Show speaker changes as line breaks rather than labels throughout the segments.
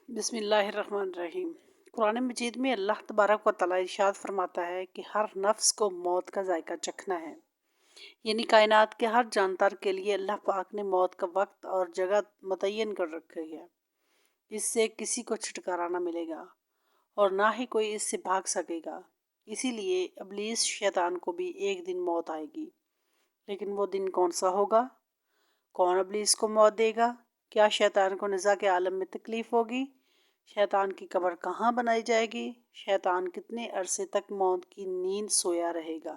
بسم اللہ الرحمن الرحیم۔ قرآن مجید میں اللہ تبارک و تعالیٰ ارشاد فرماتا ہے کہ ہر نفس کو موت کا ذائقہ چکھنا ہے، یعنی کائنات کے ہر جاندار کے لیے اللہ پاک نے موت کا وقت اور جگہ متعین کر رکھی ہے۔ اس سے کسی کو چھٹکارا نہ ملے گا اور نہ ہی کوئی اس سے بھاگ سکے گا۔ اسی لیے ابلیس شیطان کو بھی ایک دن موت آئے گی، لیکن وہ دن کون سا ہوگا؟ کون ابلیس کو موت دے گا؟ کیا شیطان کو نزا کے عالم میں تکلیف ہوگی؟ شیطان کی قبر کہاں بنائی جائے گی؟ شیطان کتنے عرصے تک موت کی نیند سویا رہے گا؟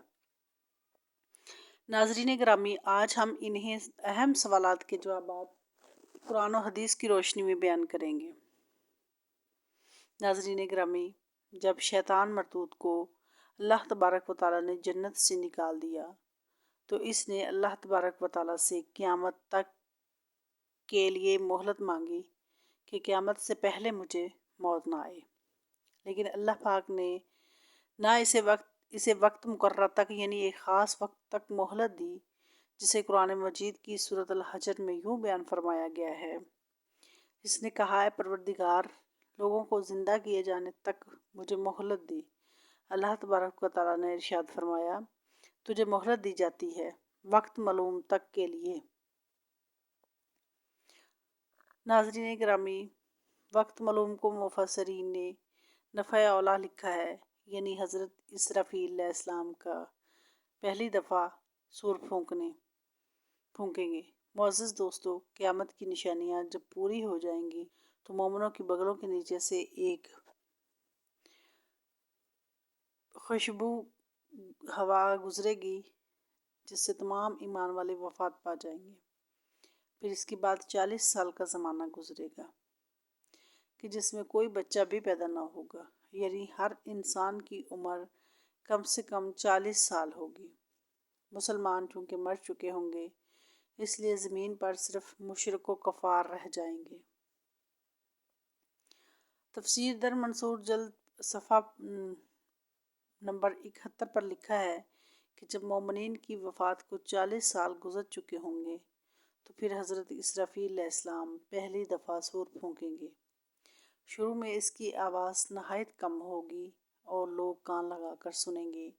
ناظرین گرامی، آج ہم انہیں اہم سوالات کے جوابات قرآن و حدیث کی روشنی میں بیان کریں گے۔ ناظرین گرامی، جب شیطان مردود کو اللہ تبارک و تعالیٰ نے جنت سے نکال دیا تو اس نے اللہ تبارک و تعالیٰ سے قیامت تک کے لیے مہلت مانگی کہ قیامت سے پہلے مجھے موت نہ آئے، لیکن اللہ پاک نے نہ اسے وقت مقررہ تک یعنی ایک خاص وقت تک مہلت دی، جسے قرآن مجید کی سورۃ الحجر میں یوں بیان فرمایا گیا ہے۔ اس نے کہا ہے پروردگار، لوگوں کو زندہ کیے جانے تک مجھے مہلت دی۔ اللہ تبارک و تعالیٰ نے ارشاد فرمایا، تجھے مہلت دی جاتی ہے وقت معلوم تک کے لیے۔ ناظرین گرامی، وقت معلوم کو مفسرین نے نفع اولا لکھا ہے، یعنی حضرت اسرافیل علیہ السلام کا پہلی دفعہ سور پھونکیں گے۔ معزز دوستو، قیامت کی نشانیاں جب پوری ہو جائیں گی تو مومنوں کی بغلوں کے نیچے سے ایک خوشبو ہوا گزرے گی جس سے تمام ایمان والے وفات پا جائیں گے۔ پھر اس کے بعد 40 سال کا زمانہ گزرے گا کہ جس میں کوئی بچہ بھی پیدا نہ ہوگا، یعنی ہر انسان کی عمر کم سے کم 40 سال ہوگی۔ مسلمان چونکہ مر چکے ہوں گے، اس لیے زمین پر صرف مشرک و کفار رہ جائیں گے۔ تفسیر در منصور جلد صفحہ نمبر 71 پر لکھا ہے کہ جب مومنین کی وفات کو 40 سال گزر چکے ہوں گے تو پھر حضرت اسرافیل علیہ السلام پہلی دفعہ سور پھونکیں گے۔ شروع میں اس کی آواز نہایت کم ہوگی اور لوگ کان لگا کر سنیں گے،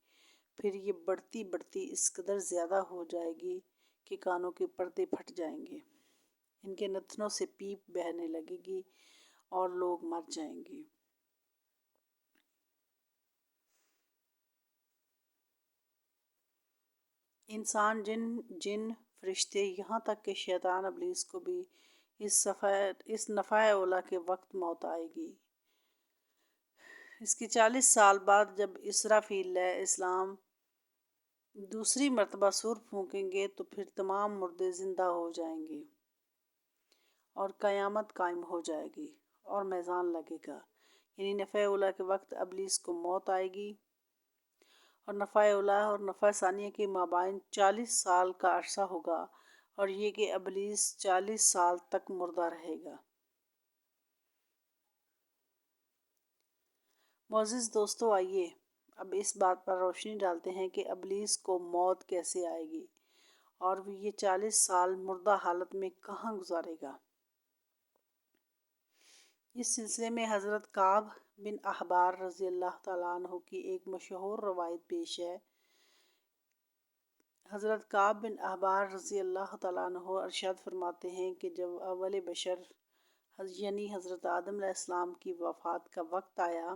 پھر یہ بڑھتی بڑھتی اس قدر زیادہ ہو جائے گی کہ کانوں کے پردے پھٹ جائیں گے، ان کے نتنوں سے پیپ بہنے لگے گی اور لوگ مر جائیں گے۔ انسان، جن فرشتے، یہاں تک کہ شیطان ابلیس کو بھی اس نفع اولا کے وقت موت آئے گی۔ اس کے 40 سال بعد جب اسرافیل علیہ السلام دوسری مرتبہ سور پھونکیں گے تو پھر تمام مردے زندہ ہو جائیں گے اور قیامت قائم ہو جائے گی اور میزان لگے گا، یعنی نفع اولا کے وقت ابلیس کو موت آئے گی اور نفع اولا اور نفع ثانیہ کے مابین 40 سال کا عرصہ ہوگا، اور یہ کہ ابلیس 40 سال تک مردہ رہے گا۔ معزز دوستو، آئیے اب اس بات پر روشنی ڈالتے ہیں کہ ابلیس کو موت کیسے آئے گی اور وہ یہ 40 سال مردہ حالت میں کہاں گزارے گا۔ اس سلسلے میں حضرت کعب بن احبار رضی اللہ تعالیٰ عنہ کی ایک مشہور روایت پیش ہے۔ حضرت کعب بن احبار رضی اللہ تعالیٰ عنہ ارشاد فرماتے ہیں کہ جب اول بشر یعنی حضرت آدم علیہ السلام کی وفات کا وقت آیا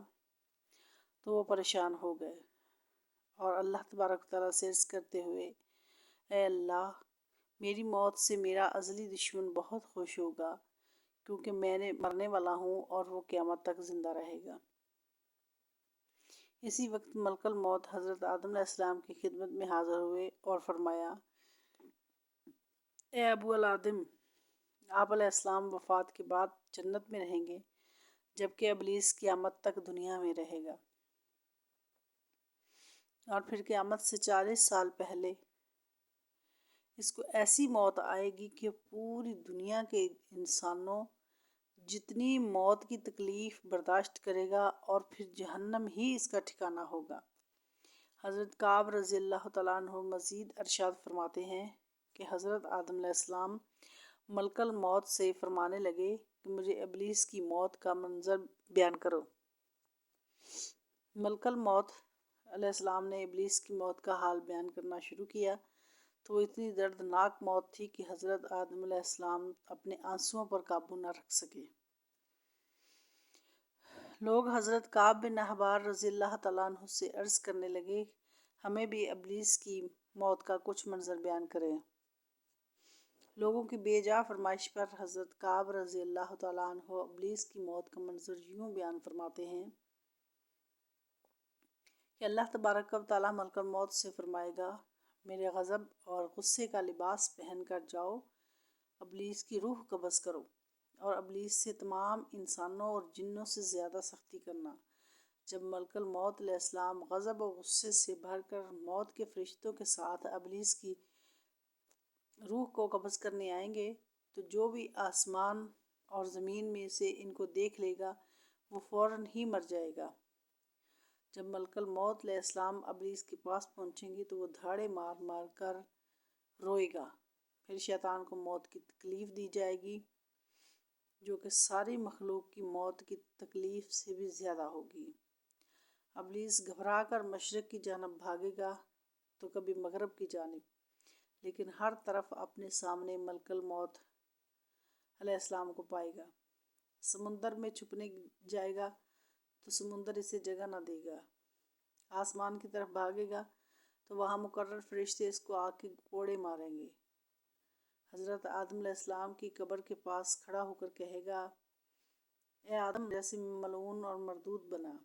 تو وہ پریشان ہو گئے اور اللہ تبارک و تعالیٰ سے عرض کرتے ہوئے، اے اللہ، میری موت سے میرا ازلی دشمن بہت خوش ہوگا، کیونکہ میں مرنے والا ہوں اور وہ قیامت تک زندہ رہے گا۔ اسی وقت ملک الموت حضرت آدم علیہ السلام کی خدمت میں حاضر ہوئے اور فرمایا، اے ابو الآدم، آپ علیہ السلام وفات کے بعد جنت میں رہیں گے، جبکہ ابلیس قیامت تک دنیا میں رہے گا، اور پھر قیامت سے 40 سال پہلے اس کو ایسی موت آئے گی کہ پوری دنیا کے انسانوں جتنی موت کی تکلیف برداشت کرے گا، اور پھر جہنم ہی اس کا ٹھکانہ ہوگا۔ حضرت کعب رضی اللہ تعالیٰ عنہ مزید ارشاد فرماتے ہیں کہ حضرت آدم علیہ السلام ملکل موت سے فرمانے لگے کہ مجھے ابلیس کی موت کا منظر بیان کرو۔ ملکل موت علیہ السلام نے ابلیس کی موت کا حال بیان کرنا شروع کیا تو وہ اتنی دردناک موت تھی کہ حضرت آدم علیہ السلام اپنے آنسوؤں پر قابو نہ رکھ سکے۔ لوگ حضرت کعب بن احبار رضی اللہ تعالیٰ عنہ سے عرض کرنے لگے ہمیں بھی ابلیس کی موت کا کچھ منظر بیان کریں۔ لوگوں کی بے جا فرمائش پر حضرت کعب رضی اللہ تعالیٰ عنہ ابلیس کی موت کا منظر یوں بیان فرماتے ہیں کہ اللہ تبارک و تعالیٰ ملک الموت سے فرمائے گا میرے غضب اور غصے کا لباس پہن کر جاؤ، ابلیس کی روح قبض کرو اور ابلیس سے تمام انسانوں اور جنوں سے زیادہ سختی کرنا۔ جب ملک الموت علیہ السلام غضب و غصے سے بھر کر موت کے فرشتوں کے ساتھ ابلیس کی روح کو قبض کرنے آئیں گے تو جو بھی آسمان اور زمین میں سے ان کو دیکھ لے گا وہ فوراً ہی مر جائے گا۔ جب ملک الموت علیہ السلام ابلیس کے پاس پہنچیں گے تو وہ دھاڑے مار مار کر روئے گا۔ پھر شیطان کو موت کی تکلیف دی جائے گی جو کہ ساری مخلوق کی موت کی تکلیف سے بھی زیادہ ہوگی۔ ابلیس گھبرا کر مشرق کی جانب بھاگے گا تو کبھی مغرب کی جانب، لیکن ہر طرف اپنے سامنے ملک الموت علیہ السلام کو پائے گا۔ سمندر میں چھپنے جائے گا تو سمندر اسے جگہ نہ دے گا۔ آسمان کی طرف بھاگے گا تو وہاں مقرر فرشتے اس کو آگ کے کوڑے ماریں گے۔ حضرت آدم علیہ السلام کی قبر کے پاس کھڑا ہو کر کہے گا اے آدم جیسے ملعون اور مردود بنا،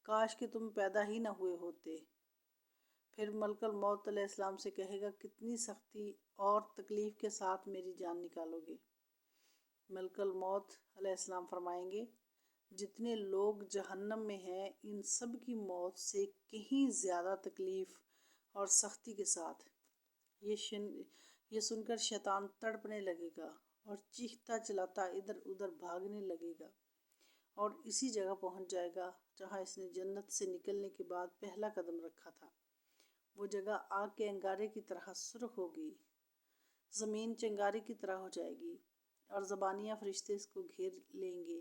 کاش کہ تم پیدا ہی نہ ہوئے ہوتے۔ پھر ملک الموت علیہ السلام سے کہے گا کتنی سختی اور تکلیف کے ساتھ میری جان نکالو گے۔ ملک الموت علیہ السلام فرمائیں گے جتنے لوگ جہنم میں ہیں ان سب کی موت سے کہیں زیادہ تکلیف اور سختی کے ساتھ۔ یہ سن کر شیطان تڑپنے لگے گا اور چیختا چلاتا ادھر ادھر بھاگنے لگے گا اور اسی جگہ پہنچ جائے گا جہاں اس نے جنت سے نکلنے کے بعد پہلا قدم رکھا تھا۔ وہ جگہ آگ کے انگارے کی طرح سرخ ہوگی، زمین چنگاری کی طرح ہو جائے گی اور زبانیہ فرشتے اس کو گھیر لیں گے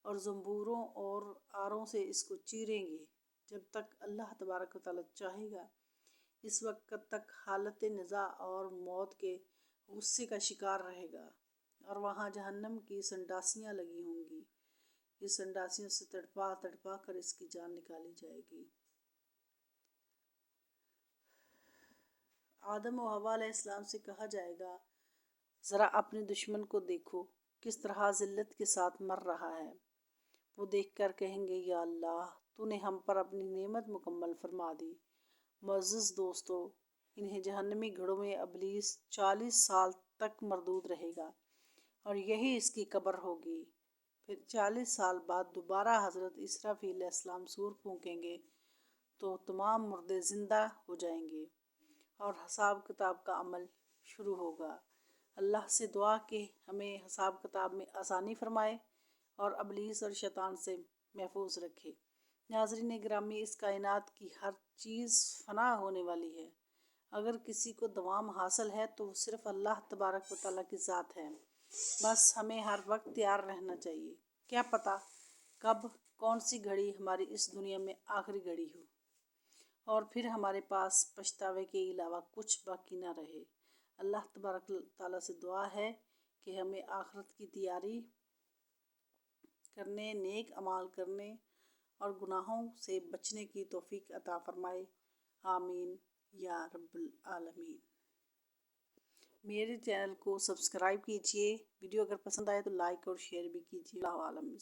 اور زنبوروں اور آروں سے اس کو چیریں گے جب تک اللہ تبارک و تعالیٰ چاہے گا۔ اس وقت تک حالت نزاع اور موت کے غصے کا شکار رہے گا اور وہاں جہنم کی سنڈاسیاں لگی ہوں گی۔ اس سنڈاسیوں سے تڑپا تڑپا کر اس کی جان نکالی جائے گی۔ آدم و حوا علیہ السلام سے کہا جائے گا ذرا اپنے دشمن کو دیکھو کس طرح ذلت کے ساتھ مر رہا ہے۔ وہ دیکھ کر کہیں گے یا اللہ تو نے ہم پر اپنی نعمت مکمل فرما دی۔ معزز دوستو، انہیں جہنمی گھڑوں میں ابلیس 40 سال تک مردود رہے گا اور یہی اس کی قبر ہوگی۔ پھر 40 سال بعد دوبارہ حضرت اسرافیل علیہ السلام سور پھونکیں گے تو تمام مردے زندہ ہو جائیں گے اور حساب کتاب کا عمل شروع ہوگا۔ اللہ سے دعا کہ ہمیں حساب کتاب میں آسانی فرمائے اور ابلیس اور شیطان سے محفوظ رکھے۔ ناظرین گرامی، اس کائنات کی ہر چیز فنا ہونے والی ہے۔ اگر کسی کو دوام حاصل ہے تو وہ صرف اللہ تبارک و تعالیٰ کی ذات ہے۔ بس ہمیں ہر وقت تیار رہنا چاہیے، کیا پتہ کب کون سی گھڑی ہماری اس دنیا میں آخری گھڑی ہو اور پھر ہمارے پاس پچھتاوے کے علاوہ کچھ باقی نہ رہے۔ اللہ تبارک و تعالیٰ سے دعا ہے کہ ہمیں آخرت کی تیاری کرنے، نیک اعمال کرنے اور گناہوں سے بچنے کی توفیق عطا فرمائے، آمین یا رب العالمین۔ میرے چینل کو سبسکرائب کیجئے، ویڈیو اگر پسند آئے تو لائک اور شیئر بھی کیجئے۔ اللہ عالم۔